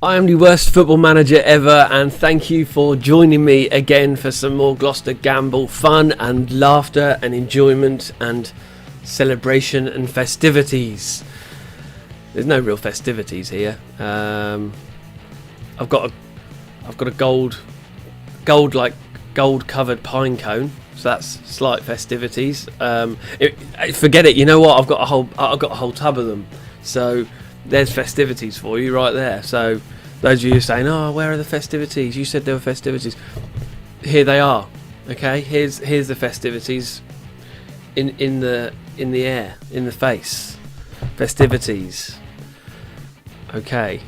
I am the worst football manager ever, and thank you for joining me again for some more Gloucester Gamble fun and laughter and enjoyment and celebration and festivities. There's no real festivities here. I've got a gold covered pine cone, so that's slight festivities. Forget it. You know what? I've got a whole tub of them. So there's festivities for you right there. So those of you saying, "Oh, where are the festivities? You said there were festivities." Here they are. Okay, here's the festivities in the air, in the face. Festivities. Okay.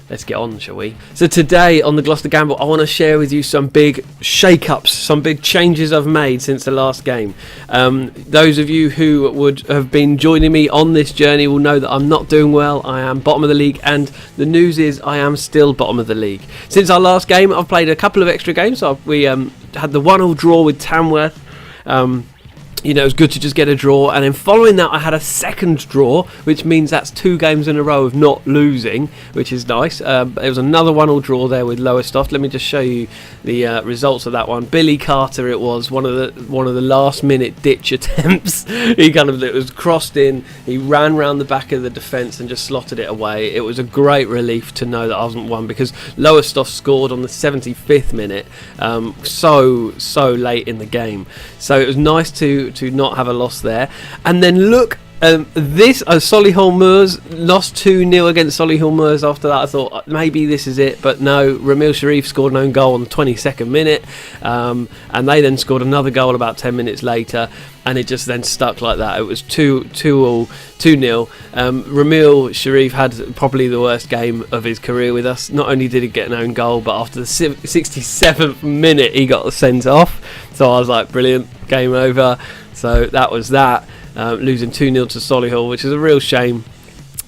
Let's get on, shall we? So today on the Gloucester Gamble, I want to share with you some big shake-ups, some big changes I've made since the last game. Those of you who would have been joining me on this journey will know that I'm not doing well. I am bottom of the league, and the news is I am still bottom of the league. Since our last game, I've played a couple of extra games. We had the 1-1 draw with Tamworth. It was good to just get a draw, and then following that I had a second draw, which means that's 2 games in a row of not losing, which is nice. It was another 1-1 draw there with Lowestoft. Let me just show you the results of that one. Billy Carter, it was one of the last minute ditch attempts. It was crossed in, he ran round the back of the defence and just slotted it away. It was a great relief to know that I wasn't won, because Lowestoft scored on the 75th minute, so late in the game. So it was nice to not have a loss there. And then look, Solihull Moors lost 2-0 against Solihull Moors. After that I thought maybe this is it, but no, Ramil Sharif scored an own goal on the 22nd minute, and they then scored another goal about 10 minutes later, and it just then stuck like that. It was 2-0. Ramil Sharif had probably the worst game of his career with us. Not only did he get an own goal, but after the 67th minute he got sent off. So I was like, brilliant, game over. So that was that. Losing 2-0 to Solihull, which is a real shame,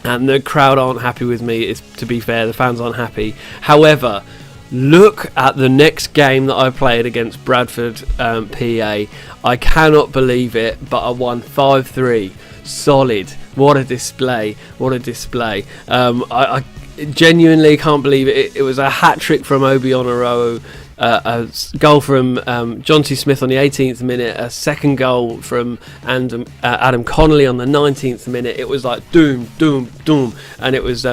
and the crowd aren't happy with me. To be fair, the fans aren't happy. However, look at the next game that I played against Bradford PA. I cannot believe it, but I won 5-3. Solid. What a display. I genuinely can't believe it. It was a hat-trick from Obi Onorowo, a goal from John T. Smith on the 18th minute, a second goal from Adam Connolly on the 19th minute. It was like doom, and it was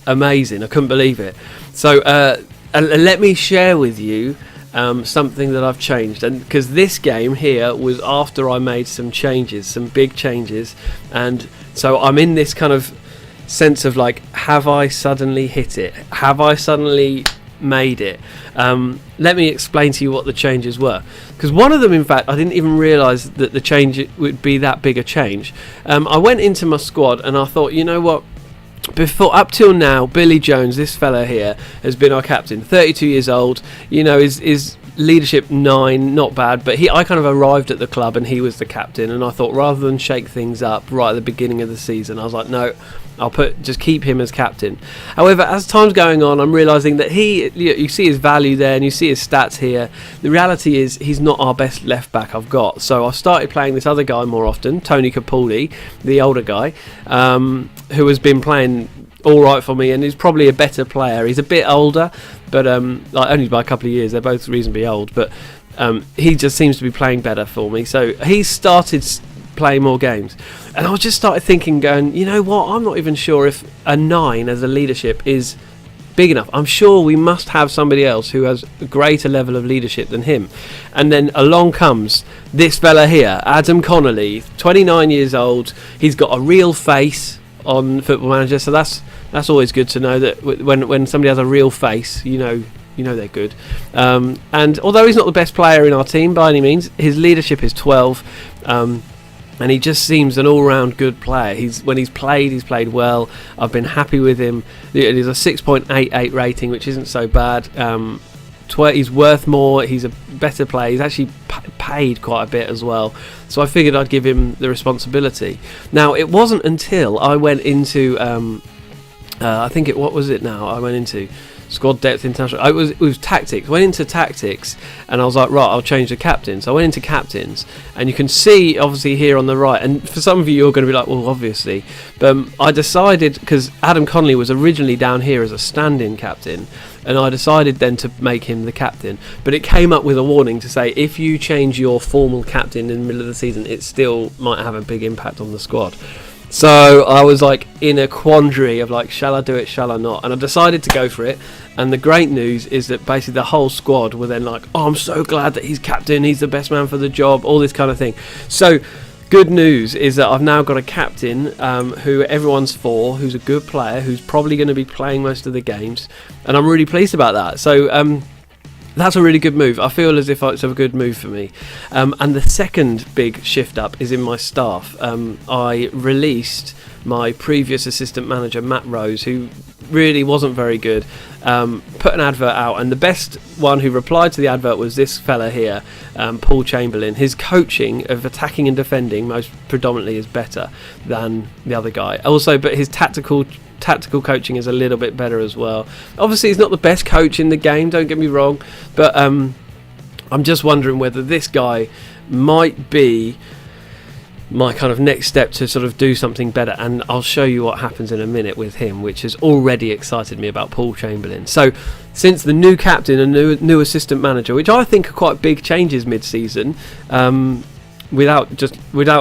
amazing. I couldn't believe it. So let me share with you something that I've changed, and because this game here was after I made some changes, some big changes, and so I'm in this kind of sense of like, have I suddenly hit it? Have I suddenly made it? Let me explain to you what the changes were, because one of them, in fact, I didn't even realise that the change would be that big a change. I went into my squad and I thought, you know what, up till now, Billy Jones, this fella here, has been our captain, 32 years old, is leadership 9, not bad, but I kind of arrived at the club and he was the captain, and I thought, rather than shake things up right at the beginning of the season, I was like, no, I'll just keep him as captain. However, as time's going on, I'm realising that you see his value there and you see his stats here. The reality is he's not our best left back I've got, so I started playing this other guy more often, Tony Capaldi, the older guy, who has been playing all right for me and is probably a better player. He's a bit older, but only by a couple of years. They're both reasonably old, but he just seems to be playing better for me. So he started playing more games, and I just started thinking, going, you know what, I'm not even sure if a 9 as a leadership is big enough. I'm sure we must have somebody else who has a greater level of leadership than him. And then along comes this fella here, Adam Connolly, 29 years old. He's got a real face on Football Manager, so that's always good to know that when somebody has a real face, you know they're good. And although he's not the best player in our team by any means, his leadership is 12, and he just seems an all-round good player. When he's played well. I've been happy with him. It is a 6.88 rating, which isn't so bad. He's worth more. He's a better player. He's actually paid quite a bit as well. So I figured I'd give him the responsibility. Now, it wasn't until I went into... what was it now? I went into squad depth, international. It was tactics. Went into tactics, and I was like, right, I'll change the captain. So I went into captains, and you can see obviously here on the right. And for some of you, you're going to be like, well, obviously, but I decided, because Adam Connolly was originally down here as a stand-in captain, and I decided then to make him the captain. But it came up with a warning to say, if you change your formal captain in the middle of the season, it still might have a big impact on the squad. So I was like in a quandary of like, shall I do it, shall I not? And I decided to go for it. And the great news is that basically the whole squad were then like, oh, I'm so glad that he's captain, he's the best man for the job, all this kind of thing. So good news is that I've now got a captain who everyone's for, who's a good player, who's probably going to be playing most of the games, and I'm really pleased about that. So that's a really good move. I feel as if it's a good move for me. And the second big shift up is in my staff. I released my previous assistant manager, Matt Rose, who really wasn't very good, put an advert out, and the best one who replied to the advert was this fella here, Paul Chamberlain. His coaching of attacking and defending most predominantly is better than the other guy. Also, but his tactical coaching is a little bit better as well. Obviously he's not the best coach in the game, don't get me wrong, but I'm just wondering whether this guy might be my kind of next step to sort of do something better, and I'll show you what happens in a minute with him, which has already excited me about Paul Chamberlain. So since the new captain and new assistant manager, which I think are quite big changes mid-season, without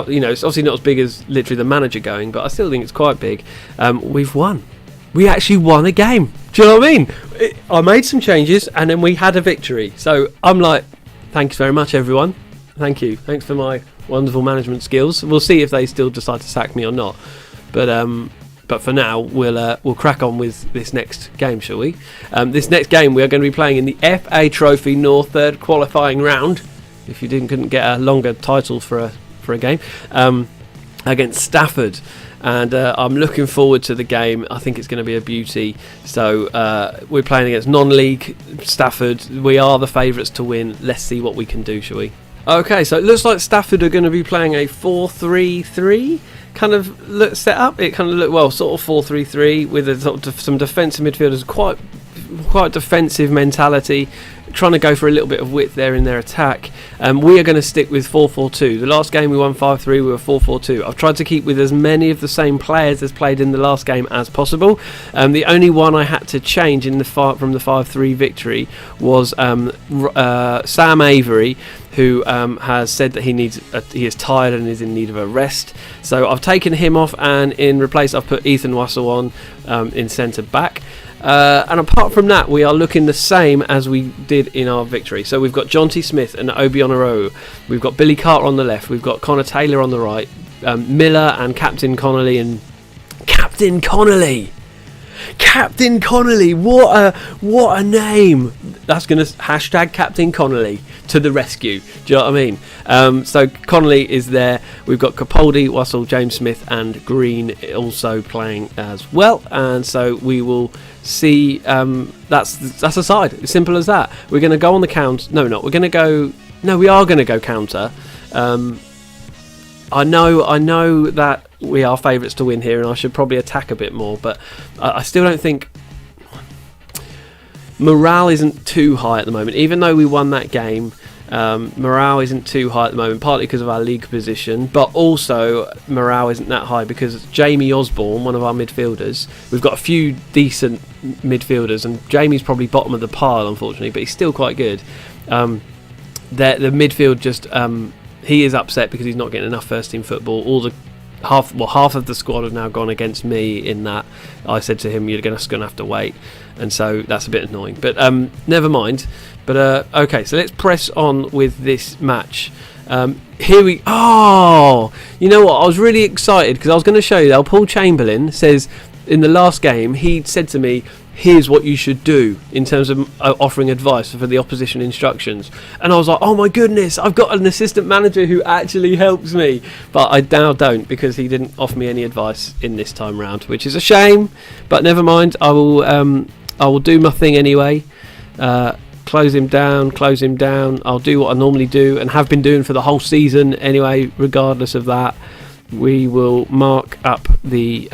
you know, it's obviously not as big as literally the manager going, but I still think it's quite big. We've won. We actually won a game. Do you know what I mean? I made some changes and then we had a victory. So I'm like, thanks very much, everyone. Thank you. Thanks for my wonderful management skills. We'll see if they still decide to sack me or not. But for now, we'll crack on with this next game, shall we? This next game we are going to be playing in the FA Trophy North third qualifying round. If you couldn't get a longer title for a game, against Stafford, and I'm looking forward to the game. I think it's going to be a beauty. So we're playing against non-league Stafford. We are the favourites to win. Let's see what we can do, shall we? Okay, so it looks like Stafford are going to be playing a 4-3-3 kind of set up. It kind of looked, well, sort of 4-3-3 with some defensive midfielders, quite defensive mentality, trying to go for a little bit of width there in their attack. We are going to stick with 4-4-2. The last game we won 5-3, we were 4-4-2. I've tried to keep with as many of the same players as played in the last game as possible. The only one I had to change from the 5-3 victory was Sam Avery, who has said that he is tired and is in need of a rest. So I've taken him off, and in replace I've put Ethan Wassell on in centre back. And apart from that, we are looking the same as we did in our victory. So we've got Jonty Smith and Obianaro. We've got Billy Carter on the left. We've got Connor Taylor on the right. Miller and Captain Connolly. And Captain Connolly! Captain Connolly! What a name! That's going to hashtag Captain Connolly to the rescue. Do you know what I mean? So Connolly is there. We've got Capaldi, Wassell, James Smith and Green also playing as well. And so we will see. That's a side. As simple as that. We're going to go on the count. No, not. We're going to go. No, we are going to go counter. I know that we are favourites to win here, and I should probably attack a bit more, but I still don't think morale isn't too high at the moment. Even though we won that game, morale isn't too high at the moment, partly because of our league position, but also morale isn't that high because Jamie Osborne, one of our midfielders, we've got a few decent midfielders, and Jamie's probably bottom of the pile, unfortunately, but he's still quite good. The midfield just... he is upset because he's not getting enough first team football. Half of the squad have now gone against me in that I said to him, you're just going to have to wait, and so that's a bit annoying, but never mind. But okay, so let's press on with this match. Here we... Oh! You know what? I was really excited because I was going to show you that Paul Chamberlain says in the last game, he said to me, here's what you should do in terms of offering advice for the opposition instructions. And I was like, oh my goodness, I've got an assistant manager who actually helps me. But I now don't, because he didn't offer me any advice in this time round, which is a shame. But never mind, I will do my thing anyway. Close him down. I'll do what I normally do and have been doing for the whole season anyway. Regardless of that, we will mark up the...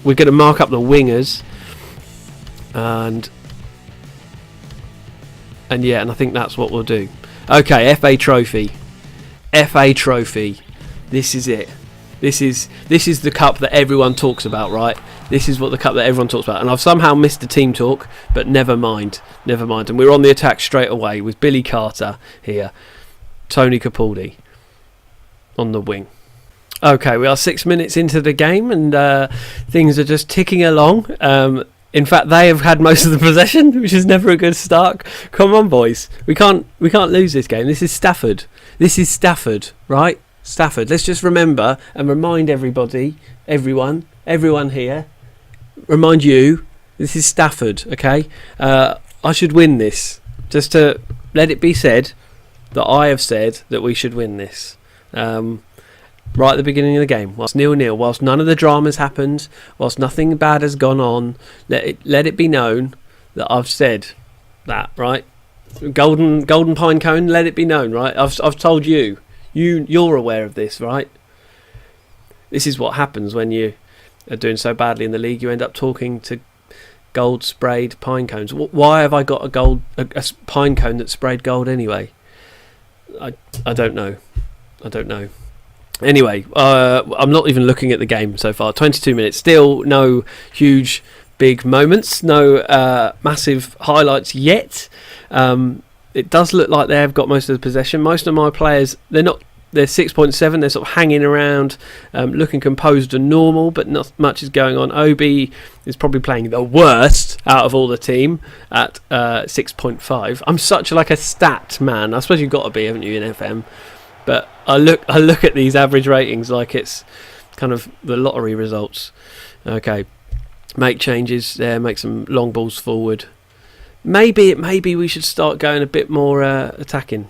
we're going to mark up the wingers. And And I think that's what we'll do. Okay, FA Trophy. FA Trophy. This is it. This is the cup that everyone talks about, right? This is what the cup that everyone talks about. And I've somehow missed the team talk, but never mind. And we're on the attack straight away with Billy Carter here. Tony Capaldi on the wing. Okay, we are 6 minutes into the game, and things are just ticking along. In fact, they have had most of the possession, which is never a good start. Come on, boys. We can't lose this game. This is Stafford. Right? Stafford. Let's just remember and remind everybody, everyone here, remind you, this is Stafford, okay? I should win this. Just to let it be said that I have said that we should win this. Right at the beginning of the game, whilst 0-0, whilst none of the dramas happened, whilst nothing bad has gone on, let it be known that I've said that, right? Golden pine cone, let it be known, right? I've told you. You're aware of this, right? This is what happens when you are doing so badly in the league. You end up talking to gold sprayed pine cones. Why have I got a pine cone that sprayed gold anyway? I don't know. Anyway, I'm not even looking at the game so far. 22 minutes, still no huge big moments, no massive highlights yet. It does look like they've got most of the possession. Most of my players, they're 6.7, they're sort of hanging around, looking composed and normal, but not much is going on. Obi is probably playing the worst out of all the team at 6.5. I'm such like a stat man. I suppose you've got to be, haven't you, in FM? But I look at these average ratings like it's kind of the lottery results. Okay, make changes there, make some long balls forward. Maybe we should start going a bit more attacking.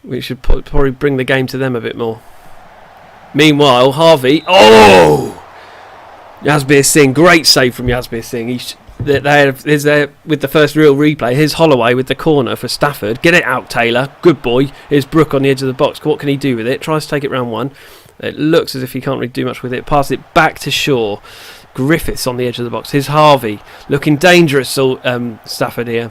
We should probably bring the game to them a bit more. Meanwhile, Harvey. Oh! Yasbir Singh. Great save from Yasbir Singh. He's there with the first real replay. Here's Holloway with the corner for Stafford. Get it out, Taylor. Good boy. Here's Brook on the edge of the box. What can he do with it? Tries to take it round one. It looks as if he can't really do much with it. Pass it back to Shaw. Griffiths on the edge of the box. Here's Harvey. Looking dangerous, Stafford here.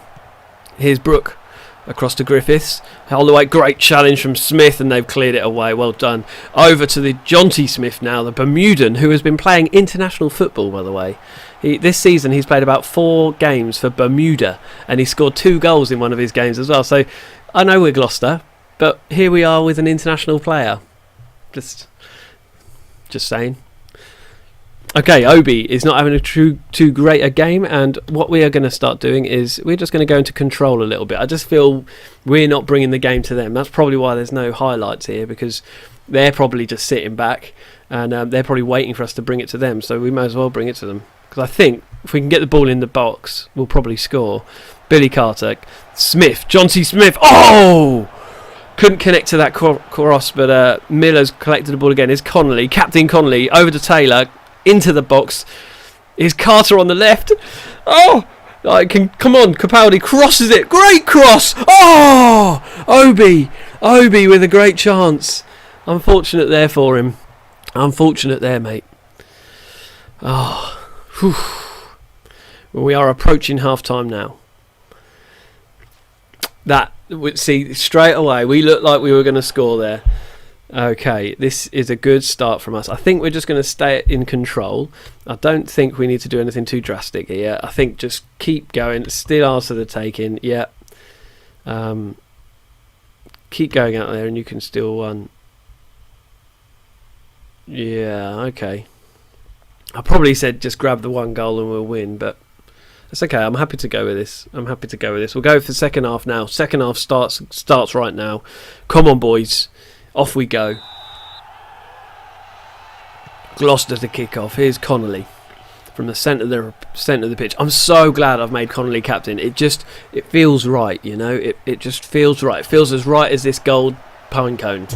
Here's Brook. Across to Griffiths. Holloway, great challenge from Smith, and they've cleared it away. Well done. Over to the Jonty Smith now, the Bermudan, who has been playing international football, by the way. This season he's played about 4 games for Bermuda, and he scored 2 goals in one of his games as well. So I know we're Gloucester, but here we are with an international player. Just saying. Okay, Obi is not having too great a game, and what we are going to start doing is we're just going to go into control a little bit. I just feel we're not bringing the game to them. That's probably why there's no highlights here, because they're probably just sitting back, and they're probably waiting for us to bring it to them, so we may as well bring it to them. Because I think if we can get the ball in the box, we'll probably score. Billy Carter, Smith, Jonty Smith, oh! Couldn't connect to that cross, but Miller's collected the ball again. Here's Connolly, Captain Connolly, over to Taylor, into the box. Is Carter on the left? Oh, come on, Capaldi crosses it. Great cross. Oh, Obi with a great chance. Unfortunate there for him. Unfortunate there, mate. Oh, whew. Well, we are approaching half time now. See, straight away we looked like we were going to score there. Okay, this is a good start from us. I think we're just going to stay in control. I don't think we need to do anything too drastic here. I think just keep going. Still ours to the taking. Yeah. Keep going out there and you can still win. Yeah, okay. I probably said just grab the 1 goal and we'll win, but that's okay. I'm happy to go with this. We'll go for the second half now. Second half starts right now. Come on, boys. Off we go. Gloucester to kick off. Here's Connolly from the centre of the pitch. I'm so glad I've made Connolly captain. It feels right, you know. It just feels right. It feels as right as this gold pine cone.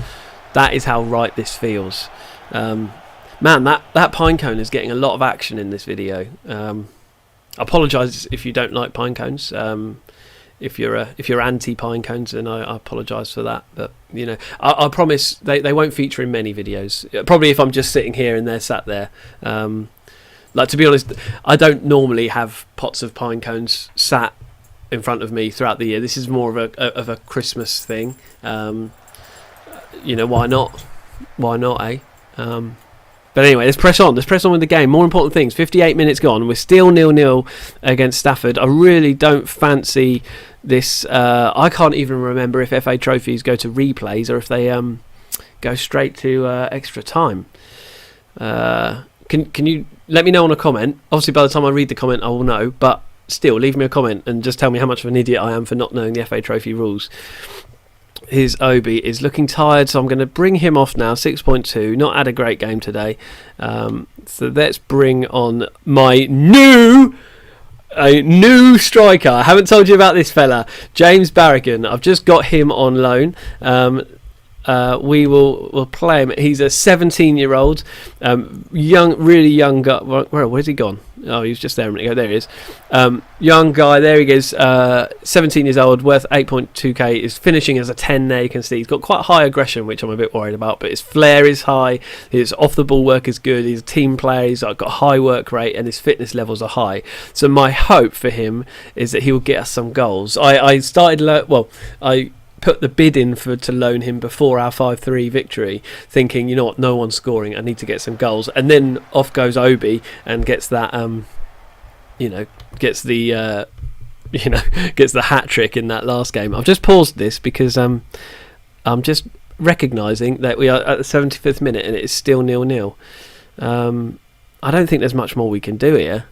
That is how right this feels. Man, that pine cone is getting a lot of action in this video. I apologise if you don't like pine cones. If you're anti pine cones, then I apologise for that. But you know, I promise they won't feature in many videos. Probably if I'm just sitting here and they're sat there. Like, to be honest, I don't normally have pots of pine cones sat in front of me throughout the year. This is more of a Christmas thing. Why not? Why not, eh? But anyway, let's press on. Let's press on with the game. More important things. 58 minutes gone. We're still 0-0 against Stafford. I really don't fancy this. I can't even remember if FA trophies go to replays or if they go straight to extra time. Can you let me know on a comment? Obviously, by the time I read the comment, I will know. But still, leave me a comment and just tell me how much of an idiot I am for not knowing the FA trophy rules. His Obi is looking tired, so I'm going to bring him off now. 6.2, not had a great game today. So let's bring on my new striker. I haven't told you about this fella, James Barragan. I've just got him on loan. We'll play him. He's a 17-year-old, really young guy. Where's he gone? Oh, he was just there a minute ago. There he is. Young guy. There he goes. 17 years old, worth 8.2k. Is finishing as a 10 there. You can see he's got quite high aggression, which I'm a bit worried about. But his flair is high. His off-the-ball work is good. He's a team player. He's got a high work rate, and his fitness levels are high. So my hope for him is that he will get us some goals. I put the bid in to loan him before our 5-3 victory, thinking, you know what, no one's scoring, I need to get some goals. And then off goes Obi and gets that gets the hat trick in that last game. I've just paused this because I'm just recognising that we are at the 75th minute and it is still 0-0. I don't think there's much more we can do here,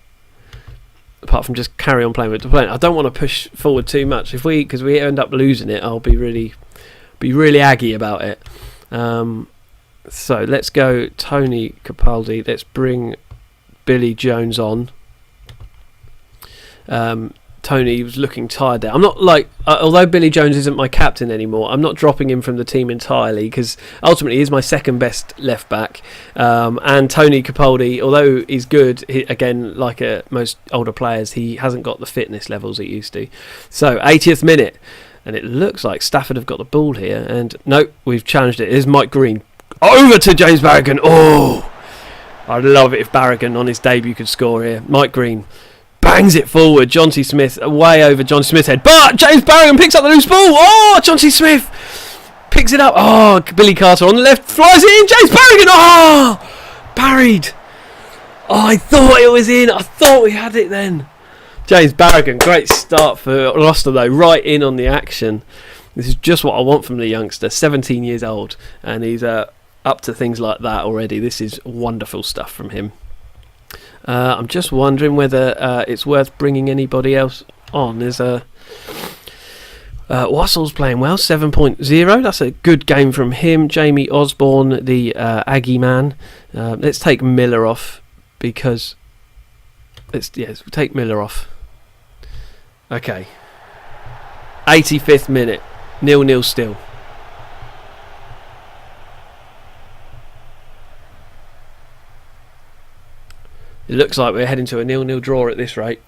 apart from just carry on playing with the plan. I don't want to push forward too much. Because we end up losing it, I'll be really aggy about it. So let's go Tony Capaldi. Let's bring Billy Jones on. Tony was looking tired there. I'm not although Billy Jones isn't my captain anymore, I'm not dropping him from the team entirely because ultimately he's my second best left back. And Tony Capaldi, although he's good, again, like most older players, he hasn't got the fitness levels he used to. So 80th minute, and it looks like Stafford have got the ball here. And no, we've challenged it. Here's Mike Green over to James Barragan. Oh, I'd love it if Barragan on his debut could score here. Mike Green bangs it forward. Jonty Smith way over Jonty Smith's head, but James Barragan picks up the loose ball. Oh, Jonty Smith picks it up. Oh, Billy Carter on the left flies it in. James Barragan. Oh, parried. Oh, I thought it was in. I thought we had it then. James Barragan, great start for Gloucester though, right in on the action. This is just what I want from the youngster. 17 years old, and he's up to things like that already. This is wonderful stuff from him. I'm just wondering whether it's worth bringing anybody else on. There's Wassell's playing well, 7.0. That's a good game from him. Jamie Osborne, the Aggie man. Let's take Miller off because we'll take Miller off. Okay. 85th minute, 0-0 still. It looks like we're heading to a 0-0 draw at this rate.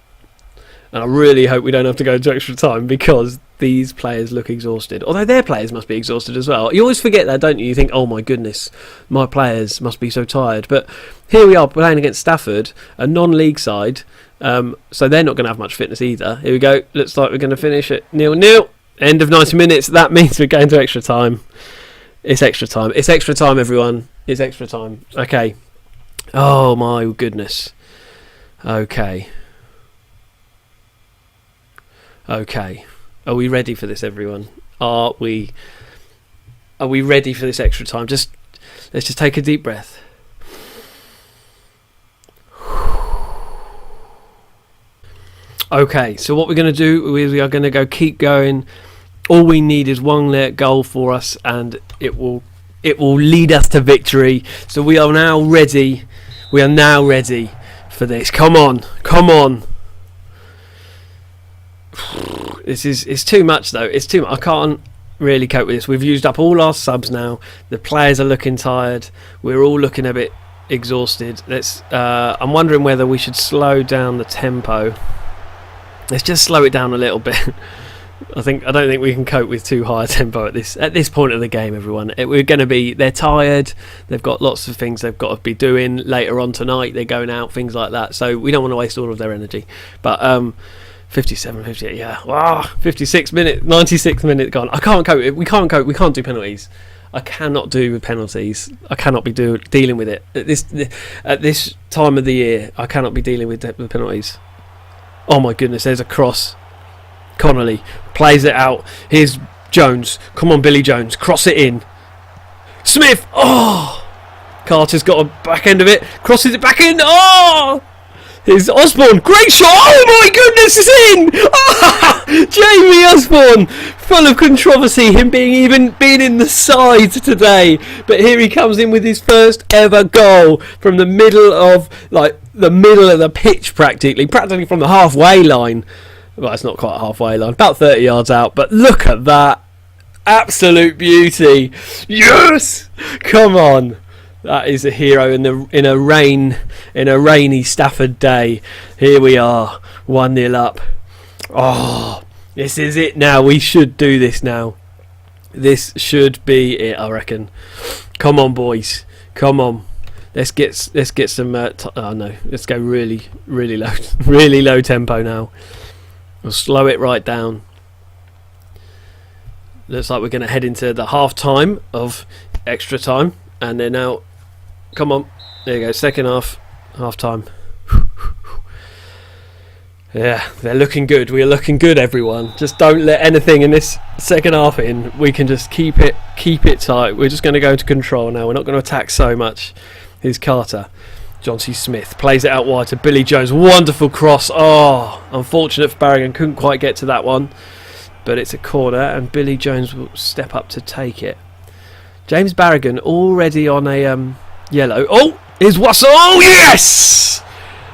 And I really hope we don't have to go to extra time because these players look exhausted. Although their players must be exhausted as well. You always forget that, don't you? You think, oh my goodness, my players must be so tired. But here we are playing against Stafford, a non-league side. So they're not going to have much fitness either. Here we go. Looks like we're going to finish at 0-0. End of 90 minutes. That means we're going to extra time. It's extra time. It's extra time, everyone. It's extra time. Okay. Oh my goodness. Okay. Are we ready for this, everyone? Are we ready for this extra time? Let's just take a deep breath. Okay, so what we're going to do is we are going to keep going. All we need is one late goal for us, and it will lead us to victory. So we are now ready. We are now ready for this. Come on. It's too much though. It's too much. I can't really cope with this. We've used up all our subs now. The players are looking tired. We're all looking a bit exhausted. I'm wondering whether we should slow down the tempo. Let's just slow it down a little bit. I don't think we can cope with too high a tempo at this point of the game, everyone. They're tired. They've got lots of things they've got to be doing later on tonight. They're going out, things like that. So we don't want to waste all of their energy. But 57, 58, yeah. Wow, 56 minute, 96th minute gone. I can't cope. We can't cope. We can't do penalties. I cannot do with penalties. I cannot be dealing with it at this time of the year. I cannot be dealing with the penalties. Oh my goodness! There's a cross. Connolly plays it out. Here's Jones. Come on, Billy Jones. Cross it in. Smith. Oh, Carter's got a back end of it. Crosses it back in. Oh. Here's Osborne, great shot! Oh my goodness, it's in! Oh, Jamie Osborne, full of controversy, him being in the side today. But here he comes in with his first ever goal from the middle of the pitch, practically from the halfway line. Well, it's not quite a halfway line, about 30 yards out. But look at that, absolute beauty! Yes, come on. That is a hero in a rainy Stafford day. Here we are, 1-0 up. Oh, this is it now. We should do this now. This should be it, I reckon. Come on, boys. Come on. Let's get some. Let's go really low tempo now. We'll slow it right down. Looks like we're going to head into the half time of extra time, and they're now. Come on, there you go, second half time. Yeah, they're looking good. We are looking good, everyone. Just don't let anything in this second half in. We can just keep it tight. We're just going to go into control now. We're not going to attack so much. Here's Carter. John C. Smith plays it out wide to Billy Jones. Wonderful cross. Oh, unfortunate for Barragan. Couldn't quite get to that one. But it's a corner, and Billy Jones will step up to take it. James Barragan already on a... yellow. Oh, here's Wassell. Oh, yes!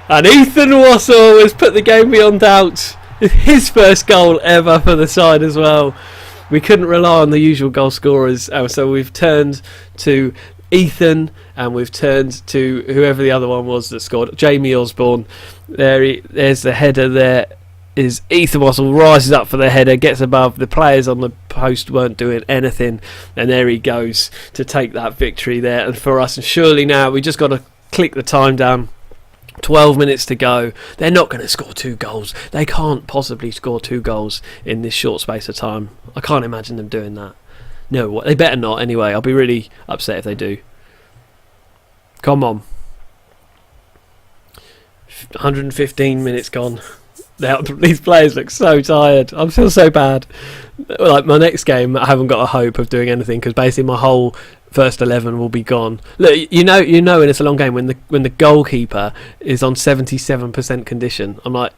And Ethan Wassell has put the game beyond doubt. His first goal ever for the side as well. We couldn't rely on the usual goal scorers, so we've turned to Ethan, and we've turned to whoever the other one was that scored. Jamie Osborne. There's the header there. Is Ethan Wassell rises up for the header, gets above. The players on the post weren't doing anything, and there he goes to take that victory there. And for us, and surely now we just got to click the time down. 12 minutes to go. They're not going to score 2 goals. They can't possibly score 2 goals in this short space of time. I can't imagine them doing that. No, they better not anyway. I'll be really upset if they do. Come on. 115 minutes gone. These players look so tired. I feel so bad. Like my next game, I haven't got a hope of doing anything because basically my whole first 11 will be gone. Look, you know, when it's a long game, when the goalkeeper is on 77% condition, I'm like,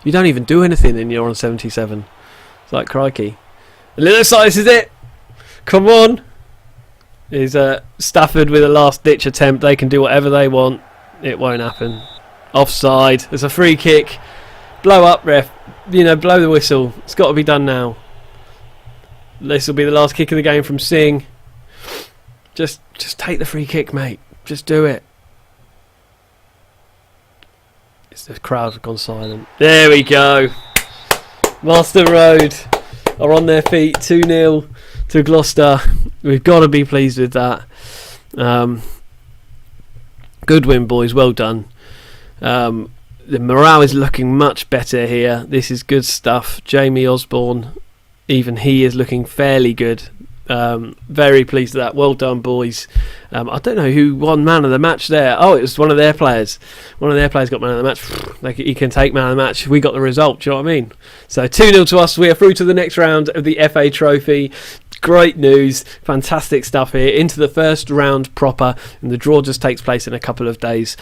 you don't even do anything and you're on 77. It's like crikey. A little side, this is it. Come on. Is Stafford with a last ditch attempt? They can do whatever they want. It won't happen. Offside. There's a free kick. Blow up, ref. Blow the whistle. It's got to be done now. This will be the last kick of the game from Singh. Just take the free kick, mate. Just do it. The crowd have gone silent. There we go. Master Road are on their feet. 2-0 to Gloucester. We've got to be pleased with that. Good win, boys. Well done. The morale is looking much better here. This is good stuff. Jamie Osborne, even he is looking fairly good. Very pleased with that. Well done, boys. I don't know who won man of the match there. Oh, it was one of their players. One of their players got man of the match. He can take man of the match. We got the result. Do you know what I mean? So 2-0 to us. We are through to the next round of the FA Trophy. Great news, fantastic stuff here. Into the first round proper, and the draw just takes place in a couple of days.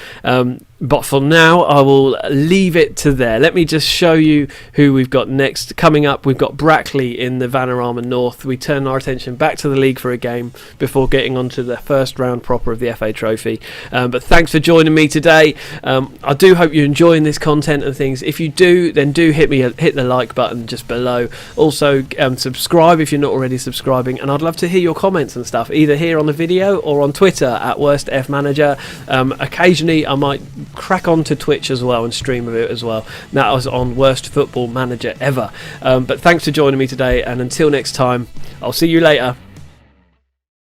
But for now, I will leave it to there. Let me just show you who we've got next. Coming up, we've got Brackley in the Vanarama North. We turn our attention back to the league for a game before getting on to the first round proper of the FA Trophy. But thanks for joining me today. I do hope you're enjoying this content and things. If you do, then do hit the like button just below. Also, subscribe if you're not already subscribing. And I'd love to hear your comments and stuff, either here on the video or on Twitter at WorstFManager. Occasionally, I might crack on to Twitch as well and stream a bit as well. That was on Worst Football Manager Ever. But thanks for joining me today, and until next time, I'll see you later.